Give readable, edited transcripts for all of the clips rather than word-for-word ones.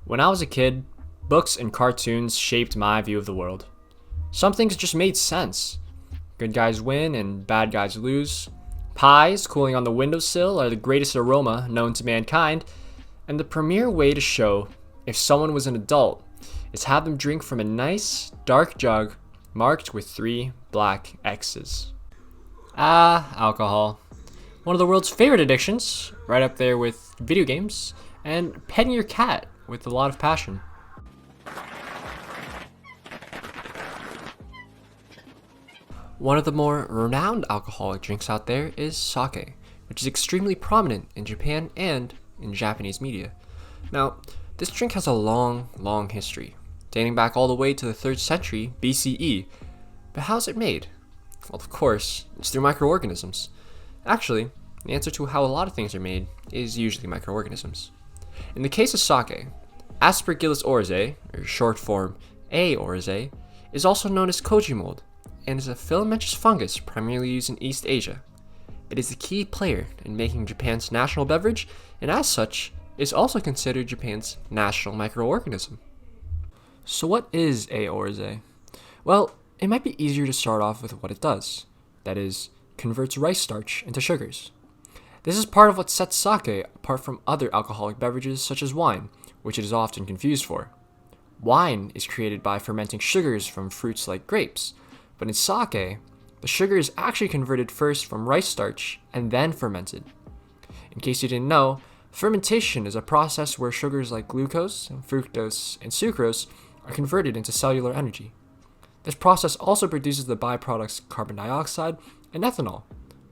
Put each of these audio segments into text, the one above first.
When I was a kid, books and cartoons shaped my view of the world. Some things just made sense. Good guys win and bad guys lose. Pies cooling on the windowsill are the greatest aroma known to mankind, and the premier way to show if someone was an adult is have them drink from a nice, dark jug marked with 3 black X's. Alcohol. One of the world's favorite addictions, right up there with video games, and petting your cat with a lot of passion. One of the more renowned alcoholic drinks out there is sake, which is extremely prominent in Japan and in Japanese media. Now, this drink has a long history, dating back all the way to the 3rd century BCE. But how's it made? Well, of course, it's through microorganisms. Actually, the answer to how a lot of things are made is usually microorganisms. In the case of sake, Aspergillus Oryzae, or short form A. Oryzae, is also known as koji mold, and is a filamentous fungus primarily used in East Asia. It is a key player in making Japan's national beverage, and as such, is also considered Japan's national microorganism. So what is A. Oryzae? Well, it might be easier to start off with what it does. That is, converts rice starch into sugars. This is part of what sets sake apart from other alcoholic beverages such as wine, which it is often confused for. Wine is created by fermenting sugars from fruits like grapes, but in sake, the sugar is actually converted first from rice starch and then fermented. In case you didn't know, fermentation is a process where sugars like glucose, fructose, and sucrose are converted into cellular energy. This process also produces the byproducts carbon dioxide and ethanol,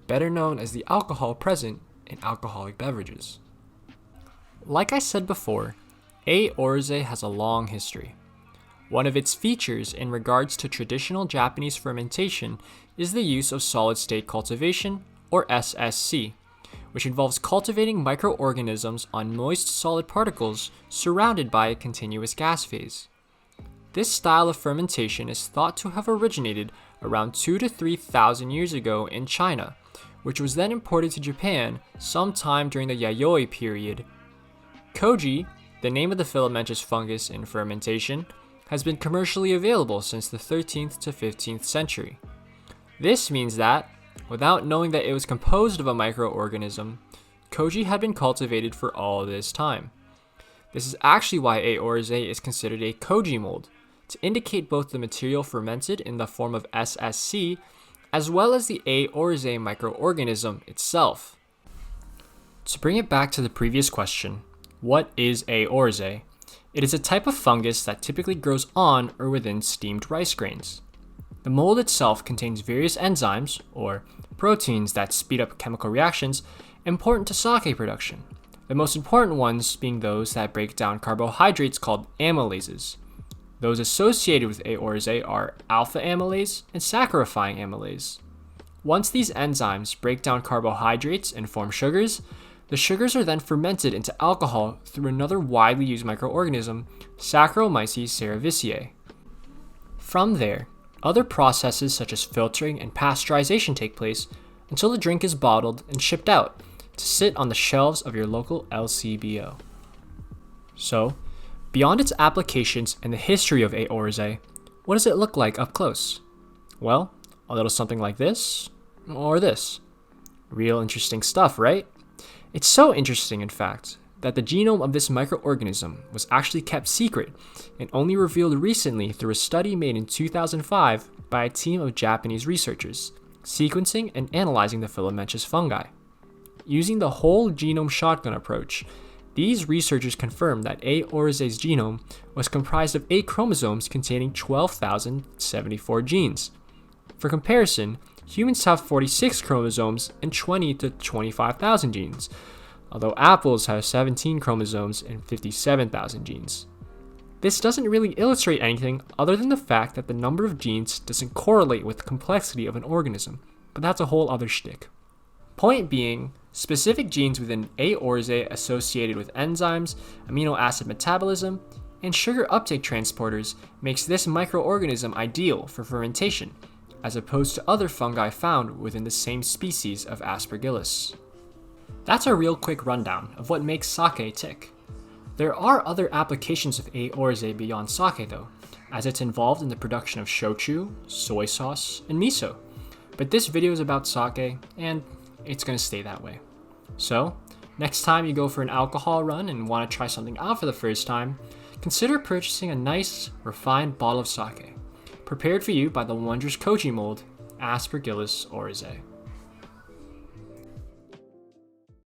better known as the alcohol present in alcoholic beverages. Like I said before, A. Oryzae has a long history. One of its features in regards to traditional Japanese fermentation is the use of solid-state cultivation, or SSC, which involves cultivating microorganisms on moist solid particles surrounded by a continuous gas phase. This style of fermentation is thought to have originated around 2,000 to 3,000 years ago in China, which was then imported to Japan sometime during the Yayoi period. Koji, the name of the filamentous fungus in fermentation, has been commercially available since the 13th to 15th century. This means that, without knowing that it was composed of a microorganism, koji had been cultivated for all this time. This is actually why A. Oryzae is considered a koji mold, to indicate both the material fermented in the form of SSC, as well as the A. Oryzae microorganism itself. To bring it back to the previous question, what is A. Oryzae? It is a type of fungus that typically grows on or within steamed rice grains. The mold itself contains various enzymes, or proteins that speed up chemical reactions, important to sake production. The most important ones being those that break down carbohydrates called amylases. Those associated with A. Oryzae are alpha amylase and saccharophylline amylase. Once these enzymes break down carbohydrates and form sugars, the sugars are then fermented into alcohol through another widely used microorganism, Saccharomyces cerevisiae. From there, other processes such as filtering and pasteurization take place until the drink is bottled and shipped out to sit on the shelves of your local LCBO. So, beyond its applications and the history of A. Oryzae, what does it look like up close? Well, a little something like this, or this. Real interesting stuff, right? It's so interesting, in fact, that the genome of this microorganism was actually kept secret and only revealed recently through a study made in 2005 by a team of Japanese researchers, sequencing and analyzing the filamentous fungi. Using the whole genome shotgun approach, these researchers confirmed that A. Oryzae's genome was comprised of 8 chromosomes containing 12,074 genes. For comparison, humans have 46 chromosomes and 20 to 25,000 genes, although apples have 17 chromosomes and 57,000 genes. This doesn't really illustrate anything other than the fact that the number of genes doesn't correlate with the complexity of an organism, but that's a whole other shtick. Point being, specific genes within A. Oryzae associated with enzymes, amino acid metabolism, and sugar uptake transporters makes this microorganism ideal for fermentation, as opposed to other fungi found within the same species of Aspergillus. That's a real quick rundown of what makes sake tick. There are other applications of A. oryzae beyond sake though, as it's involved in the production of shochu, soy sauce, and miso. But this video is about sake, and it's going to stay that way. So, next time you go for an alcohol run and want to try something out for the first time, consider purchasing a nice, refined bottle of sake, prepared for you by the wondrous koji mold, Aspergillus Oryzae.